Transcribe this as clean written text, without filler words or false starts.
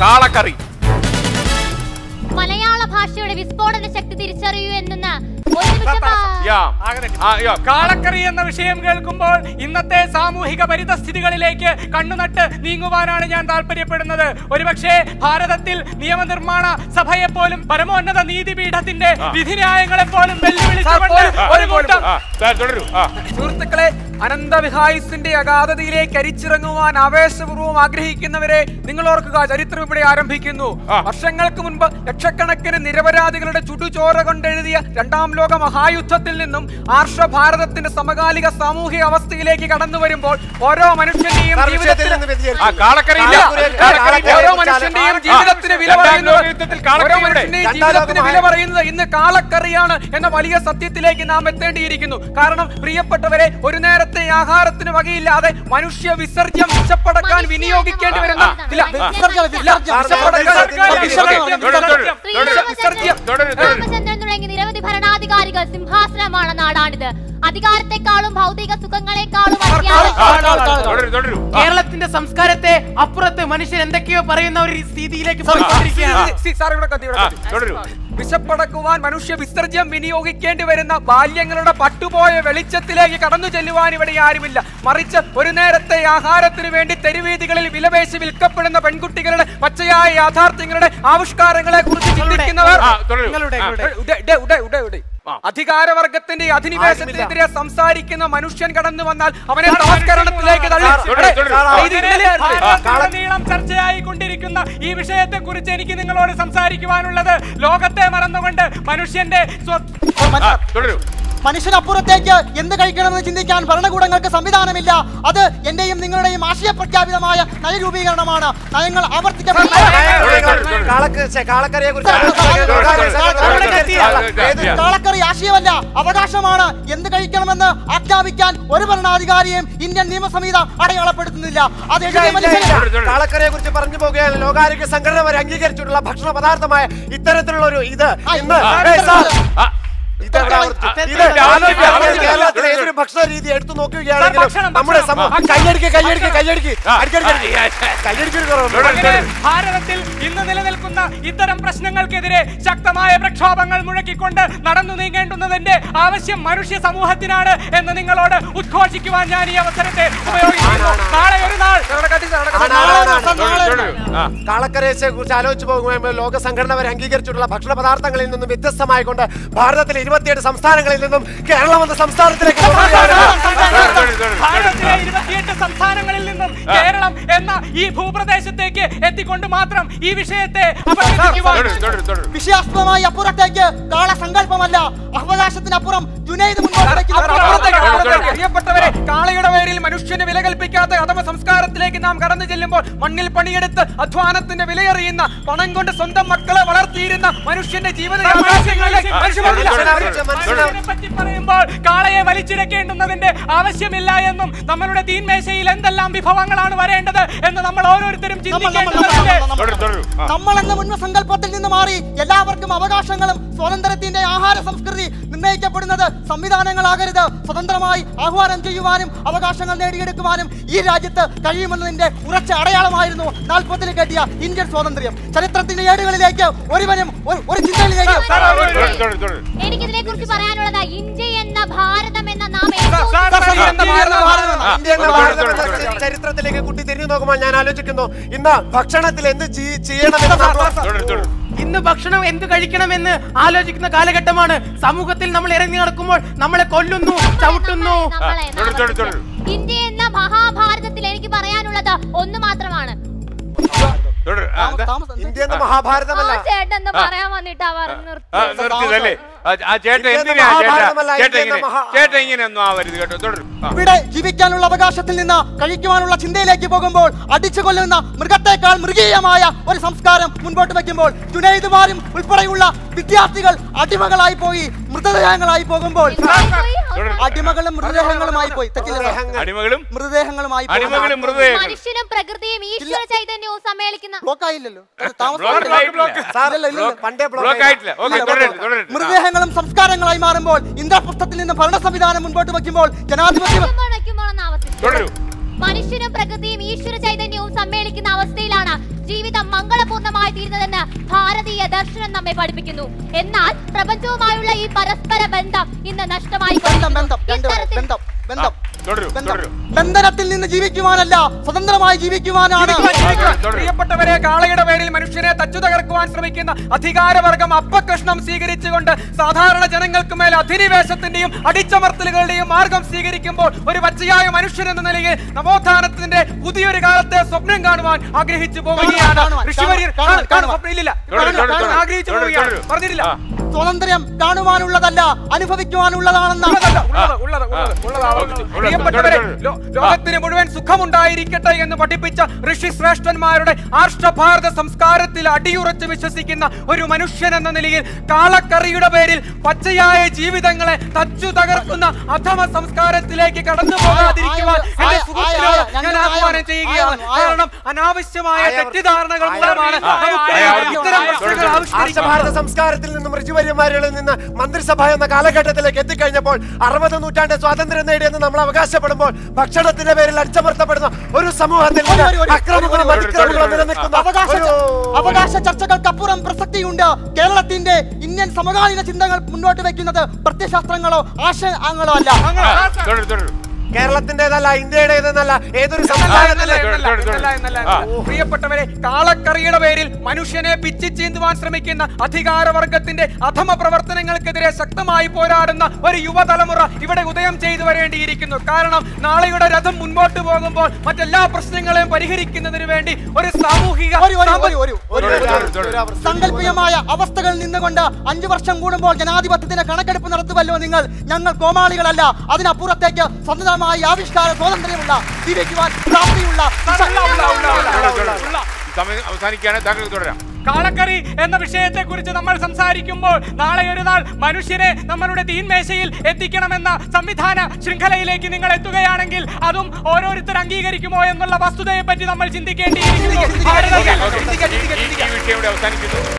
കാളക്കറി. മലയാള ഭാഷയുടെ വിസ്ഫോടന ശക്തി തിരിച്ചറിയൂ എന്ന കാളക്കറി എന്ന വിഷയം കേൾക്കുമ്പോൾ ഇന്നത്തെ സാമൂഹിക പരിതസ്ഥിതികളിലേക്ക് കണ്ണുനട്ട് നീങ്ങുവാനാണ് ഞാൻ താല്പര്യപ്പെടുന്നത്. ഒരുപക്ഷെ ഭാരതത്തിൽ നിയമനിർമ്മാണ സഭയെപ്പോലും പരമോന്നത നീതിപീഠത്തിന്റെ വിധിന്യായങ്ങളെപ്പോലും സുഹൃത്തുക്കളെ, അനന്തവിഹായുസിന്റെ അഗാധതയിലേക്ക് അരിച്ചിറങ്ങുവാൻ ആവേശപൂർവ്വം ആഗ്രഹിക്കുന്നവരെ നിങ്ങൾ ഓർക്കുക, ചരിത്രം ഇവിടെ ആരംഭിക്കുന്നു. വർഷങ്ങൾക്ക് മുൻപ് ലക്ഷക്കണക്കിന് നിരപരാധികളുടെ ചുടുചോര കൊണ്ടെഴുതിയ രണ്ടാം ലോക മഹായുദ്ധത്തിൽ നിന്നും ആർഷ ഭാരതത്തിന്റെ സമകാലിക സാമൂഹിക അവസ്ഥയിലേക്ക് കടന്നു വരുമ്പോൾ ഓരോ മനുഷ്യന്റെയും ജീവിതത്തിന് വില പറയുന്നത് ഇന്ന് കാളക്കറിയാണ് എന്ന വലിയ സത്യത്തിലേക്ക് നാം എത്തേണ്ടിയിരിക്കുന്നു. കാരണം പ്രിയപ്പെട്ടവരെ, ഒരു നേരത്തെ ആഹാരത്തിന് വകയില്ലാതെ മനുഷ്യ വിസർജ്യം വിശപ്പടക്കാൻ വിനിയോഗിക്കേണ്ടി വരുന്ന നിരവധി ഭരണാധികാരികൾ സിംഹാസനമാണ് നാടാണിത്. അധികാരത്തെക്കാളും ഭൗതിക സുഖങ്ങളെക്കാളും കേരളത്തിന്റെ സംസ്കാരത്തെ അപ്പുറത്ത് മനുഷ്യൻ എന്തൊക്കെയോ പറയുന്ന ഒരു സ്ഥിതിയിലേക്ക് വിശപ്പടക്കുവാൻ മനുഷ്യ വിസർജ്യം വിനിയോഗിക്കേണ്ടി വരുന്ന ബാല്യങ്ങളുടെ പട്ടുപോയ വെളിച്ചത്തിലേക്ക് കടന്നു ചെല്ലുവാൻ ഇവിടെ ആരുമില്ല. മറിച്ച് ഒരു നേരത്തെ ആഹാരത്തിന് വേണ്ടി തെരുവീതികളിൽ വിലപേശി വിൽക്കപ്പെടുന്ന പെൺകുട്ടികളുടെ പച്ചയായ യാഥാർത്ഥ്യങ്ങളുടെ ആവിഷ്കാരങ്ങളെ കുറിച്ച് ചിന്തിക്കുന്നവർ അധികാരവർഗത്തിന്റെ അധിനിവേശത്തിനെതിരെ സംസാരിക്കുന്ന മനുഷ്യൻ കടന്നു വന്നാൽ അവനെ സംസ്കരണത്തിലേക്ക് ചർച്ചയായിക്കൊണ്ടിരിക്കുന്ന ഈ വിഷയത്തെ കുറിച്ച് എനിക്ക് നിങ്ങളോട് സംസാരിക്കുവാനുള്ളത്, ലോകത്തെ മറന്നുകൊണ്ട് മനുഷ്യന്റെ മനുഷ്യനപ്പുറത്തേക്ക് എന്ത് കഴിക്കണമെന്ന് ചിന്തിക്കാൻ ഭരണകൂടങ്ങൾക്ക് സംവിധാനമില്ല. അത് എന്റെയും നിങ്ങളുടെയും ആശയ പ്രഖ്യാപിതമായ നയരൂപീകരണമാണ്. നയങ്ങൾ കാളക്കറി ആശയമല്ല, അവകാശമാണ്. എന്ത് കഴിക്കണമെന്ന് ആജ്ഞാപിക്കാൻ ഒരു ഭരണാധികാരിയെയും ഇന്ത്യൻ നിയമസംഹിത അടയാളപ്പെടുത്തുന്നില്ല. അത് കാളക്കറിയെ കുറിച്ച് പറഞ്ഞു പോകുകയാണ്. ലോകാരോഗ്യ സംഘടന വരെ അംഗീകരിച്ചിട്ടുള്ള ഭക്ഷണ പദാർത്ഥമായ ഇത്തരത്തിലുള്ള ഒരു കേരളത്തിലെ ഏതൊരു ഭക്ഷണ രീതി എടുത്തു നോക്കുകയാണെങ്കിലും നമ്മുടെ ഭാരതത്തിൽ ഇന്ന് നിലനിൽക്കുന്ന ഇത്തരം പ്രശ്നങ്ങൾക്കെതിരെ ശക്തമായ പ്രക്ഷോഭങ്ങൾ മുഴക്കിക്കൊണ്ട് നടന്നു നീങ്ങേണ്ടുന്നതിന്റെ ആവശ്യം മനുഷ്യ സമൂഹത്തിനാണ് എന്ന് നിങ്ങളോട് ഉദ്ഘോഷിക്കുവാൻ ഞാൻ ഈ അവസരത്തെ ഉപയോഗിക്കുന്നു. നാളെ ഒരു നാൾ കാളക്കറിയെ കുറിച്ച് ആലോചിച്ച് പോകുമ്പോൾ ലോക സംഘടന വരെ അംഗീകരിച്ചിട്ടുള്ള ഭക്ഷണ പദാർത്ഥങ്ങളിൽ നിന്നും വ്യത്യസ്തമായിക്കൊണ്ട് ഭാരതത്തിലെ 27 സംസ്ഥാനങ്ങളിൽ നിന്നും കേരളം എന്ന സംസ്ഥാനത്തിലേക്ക് ഭാരതത്തിലെ 28 സംസ്ഥാനങ്ങളിൽ നിന്നും കേരളം എന്ന ഈ ഭൂപ്രദേശത്തേക്ക് എത്തിക്കൊണ്ട് മാത്രം ഈ വിഷയത്തെ വിഷയാസ്പദമായി അപ്പുറത്തേക്ക് കാളസങ്കല്പമല്ല, അവകാശത്തിനപ്പുറം പ്രിയപ്പെട്ടവരെ, കാളയുടെ പേരിൽ മനുഷ്യന് വില കൽപ്പിക്കാത്ത അധമ സംസ്കാരത്തിലേക്ക് നാം കടന്നു ചെല്ലുമ്പോൾ മണ്ണിൽ പണിയെടുത്ത് അധ്വാനത്തിന്റെ വിലയറിയുന്ന, പണം കൊണ്ട് സ്വന്തം മക്കളെ വളർത്തിയിരുന്ന മനുഷ്യന്റെ ജീവിത പറ്റി പറയുമ്പോൾ കാളയെ വലിച്ചിഴക്കേണ്ടുന്നതിന്റെ ആവശ്യമില്ല എന്നും നമ്മളുടെ തീൻമേശയിൽ എന്തെല്ലാം വിഭവങ്ങളാണ് വരേണ്ടത് എന്ന് നമ്മൾ ഓരോരുത്തരും ചിന്തിക്കേണ്ടതുണ്ട്. നമ്മൾ എന്ന മുൻസങ്കല്പത്തിൽ നിന്ന് മാറി എല്ലാവർക്കും അവകാശങ്ങളും സ്വാതന്ത്ര്യത്തിന്റെ ആഹാര സംസ്കൃതി നിർണ്ണയിക്കപ്പെടുന്നത് സംവിധാനങ്ങളാകരുത്. സ്വതന്ത്രമായി ആഹ്വാനം ചെയ്യുവാനും അവകാശങ്ങൾ നേടിയെടുക്കുവാനും ഈ രാജ്യത്ത് കഴിയുമെന്നതിന്റെ ഉറച്ച അടയാളമായിരുന്നു 40-ൽ കിട്ടിയ ഇന്ത്യൻ സ്വാതന്ത്ര്യം. ചരിത്രത്തിന്റെ ഏടുകളിലേക്ക് ഒരുവനും ഒരു ചിന്തയിലേക്ക് എനിക്കിതിനെ കുറിച്ച് പറയാനുള്ളത്, ഇന്ത്യ എന്ന ഭാരതം എന്ന ചരിത്രത്തിലേക്ക് കുട്ടി തിരിഞ്ഞു നോക്കുമ്പോൾ ഞാൻ ആലോചിക്കുന്നു, ഇന്ന് ഭക്ഷണത്തിൽ എന്ത് ചെയ്യണമെന്ന്, ഇന്ന് ഭക്ഷണം എന്ത് കഴിക്കണമെന്ന് ആലോചിക്കുന്ന കാലഘട്ടമാണ്. സമൂഹത്തിൽ നമ്മൾ ഇറങ്ങി നടക്കുമ്പോൾ നമ്മളെ കൊല്ലുന്നു, ചവിട്ടുന്നു. ഇന്ത്യ എന്ന മഹാഭാരതത്തിൽ എനിക്ക് പറയാനുള്ളത് ഒന്ന് മാത്രമാണ്. ഇന്ത്യ എന്ന മഹാഭാരതമല്ല. ചേട്ടൻ പറയാൻ വന്നിട്ടാ പറഞ്ഞു. ഇവിടെ ജീവിക്കാനുള്ള അവകാശത്തിൽ നിന്ന് കഴിക്കുവാനുള്ള ചിന്തയിലേക്ക് പോകുമ്പോൾ അടിച്ചു കൊല്ലുന്ന മൃഗത്തെക്കാൾ മൃഗീയമായ ഒരു സംസ്കാരം മുൻപോട്ട് വെക്കുമ്പോൾ ജുനൈദുമാരും ഉൾപ്പെടെയുള്ള വിദ്യാർത്ഥികൾ അടിമകളായി പോയി, മൃതദേഹങ്ങളായി പോകുമ്പോൾ അടിമകളും മൃതദേഹങ്ങളുമായി പോയി മൃതദേഹങ്ങളുമായി മനുഷ്യനും പ്രകൃതിയും ഈശ്വര ചൈതന്യവും സമ്മേളിക്കുന്ന മൃതദേഹങ്ങളും സംസ്കാരങ്ങളായി മാറുമ്പോൾ ഇന്ദ്രപുഷ്ടത്തിൽ നിന്ന് ഭരണ സംവിധാനം മുൻപോട്ട് വയ്ക്കുമ്പോൾ ജനാധിപത്യം മനുഷ്യനും പ്രകൃതിയും ഈശ്വര ചൈതന്യവും സമ്മേളിക്കുന്ന അവസ്ഥയിലാണ് ജീവിതം മംഗളപൂർണ്ണമായി തീരുന്നതെന്ന് ഭാരതീയ ദർശനം നമ്മെ പഠിപ്പിക്കുന്നു. എന്നാൽ പ്രപഞ്ചവുമായുള്ള ഈ പരസ്പര ബന്ധം ഇന്ന് നഷ്ടമായി. ബന്ധനത്തിൽ നിന്ന് ജീവിക്കുവാനല്ല, സ്വതന്ത്രമായി ജീവിക്കുവാനാണ്. പ്രിയപ്പെട്ടവരെ, കാളയുടെ പേരിൽ മനുഷ്യനെ തച്ചു തകർക്കുവാൻ ശ്രമിക്കുന്ന അധികാരവർഗം അപ്പകഷ്ണം സ്വീകരിച്ചുകൊണ്ട് സാധാരണ ജനങ്ങൾക്ക് മേൽ അധിനിവേശത്തിന്റെയും അടിച്ചമർത്തലുകളുടെയും മാർഗം സ്വീകരിക്കുമ്പോൾ ഒരു പച്ചയായ മനുഷ്യൻ എന്ന നിലയിൽ നവോത്ഥാനത്തിന്റെ പുതിയൊരു കാലത്തെ സ്വപ്നം കാണുവാൻ ആഗ്രഹിച്ചു പോവുകയാണ്. ആഗ്രഹിച്ചു പോവുകയാണ്, പറഞ്ഞിട്ടില്ല. സ്വാതന്ത്ര്യം കാണുവാനുള്ളതല്ല, അനുഭവിക്കുവാനുള്ളതാണെന്നാണ്. പ്രിയപ്പെട്ടവരെ, ലോകത്തിന് മുഴുവൻ സുഖമുണ്ടായിരിക്കട്ടെ എന്ന് പഠിപ്പിച്ച ഋഷി ശ്രേഷ്ഠന്മാരുടെ ആർഷഭാരത സംസ്കാരത്തിൽ അടിയുറച്ച് വിശ്വസിക്കുന്ന ഒരു മനുഷ്യൻ എന്ന നിലയിൽ കാളക്കറിയുടെ പേരിൽ പച്ചയായ ജീവിതങ്ങളെ തച്ചു തകർക്കുന്ന അധമ സംസ്കാരത്തിലേക്ക് കടന്നു പോകാതിരിക്കുവാൻ എന്റെ സുഹൃത്തിനോട് ഞാൻ ആഹ്വാനം ചെയ്യുകയാണ്. കാരണം അനാവശ്യമായ തെറ്റിദ്ധാരണകൾ മൂലമാണ് ഇത്തരം പ്രശ്നങ്ങൾ ആർഷഭാരത സംസ്കാരത്തിൽ നിന്നും ഋഷിവര്യന്മാരിൽ നിന്ന് മന്ത്രിസഭ എന്ന കാലഘട്ടത്തിലേക്ക് എത്തിക്കഴിഞ്ഞപ്പോൾ 60 നൂറ്റാണ്ട് സ്വാതന്ത്ര്യം നേടിയെന്ന് നമ്മൾ അവകാശപ്പെടുമ്പോൾ ഭക്ഷണത്തിന്റെ പേരിൽ അടിച്ചമർത്തപ്പെടുന്ന ഒരു സമൂഹത്തിൽ അവകാശ ചർച്ചകൾക്കപ്പുറം പ്രസക്തിയുണ്ട്. കേരളത്തിന്റെ ഇന്ത്യൻ സമകാലീന ചിന്തകൾ മുന്നോട്ട് വെക്കുന്നത് പ്രത്യയശാസ്ത്രങ്ങളോ ആശയങ്ങളോ അല്ല. കേരളത്തിന്റേതല്ല, ഇന്ത്യയുടേതെന്നല്ല, ഏതൊരു സംസ്ഥാനത്തിലെ. പ്രിയപ്പെട്ടവരെ, കാളക്കറിയുടെ പേരിൽ മനുഷ്യനെ പിച്ചി ചീന്തുവാൻ ശ്രമിക്കുന്ന അധികാരവർഗത്തിന്റെ അധമ പ്രവർത്തനങ്ങൾക്കെതിരെ ശക്തമായി പോരാടുന്ന ഒരു യുവതലമുറ ഇവിടെ ഉദയം ചെയ്തു വരേണ്ടിയിരിക്കുന്നു. കാരണം നാളെയുടെ രഥം മുൻപോട്ട് പോകുമ്പോൾ മറ്റെല്ലാ പ്രശ്നങ്ങളെയും പരിഹരിക്കുന്നതിന് വേണ്ടി ഒരു സാമൂഹിക സങ്കല്പികമായ അവസ്ഥകളിൽ നിന്നുകൊണ്ട് 5 വർഷം കൂടുമ്പോൾ ജനാധിപത്യത്തിന്റെ കണക്കെടുപ്പ് നടത്തുമല്ലോ നിങ്ങൾ. ഞങ്ങൾ കോമാളികളല്ല. അതിനപ്പുറത്തേക്ക് സ്വന്തം ആവിഷ്കാര സ്വാതന്ത്ര്യമുള്ള, ജീവിക്കുവാൻ പ്രാപ്തിയുള്ള അവസാനിക്കാണ്. താങ്കൾ തുടരാം. കാളക്കറി എന്ന വിഷയത്തെ കുറിച്ച് നമ്മൾ സംസാരിക്കുമ്പോൾ നാളെ ഒരു നാൾ മനുഷ്യനെ നമ്മളുടെ തീൻമേശയിൽ എത്തിക്കണമെന്ന സംവിധാന ശൃംഖലയിലേക്ക് നിങ്ങൾ എത്തുകയാണെങ്കിൽ അതും ഓരോരുത്തർ അംഗീകരിക്കുമോ എന്നുള്ള വസ്തുതയെ പറ്റി നമ്മൾ ചിന്തിക്കേണ്ടിയിരിക്കുന്നു. ഈ വിഷയം ഇവിടെ അവസാനിക്കുന്നു.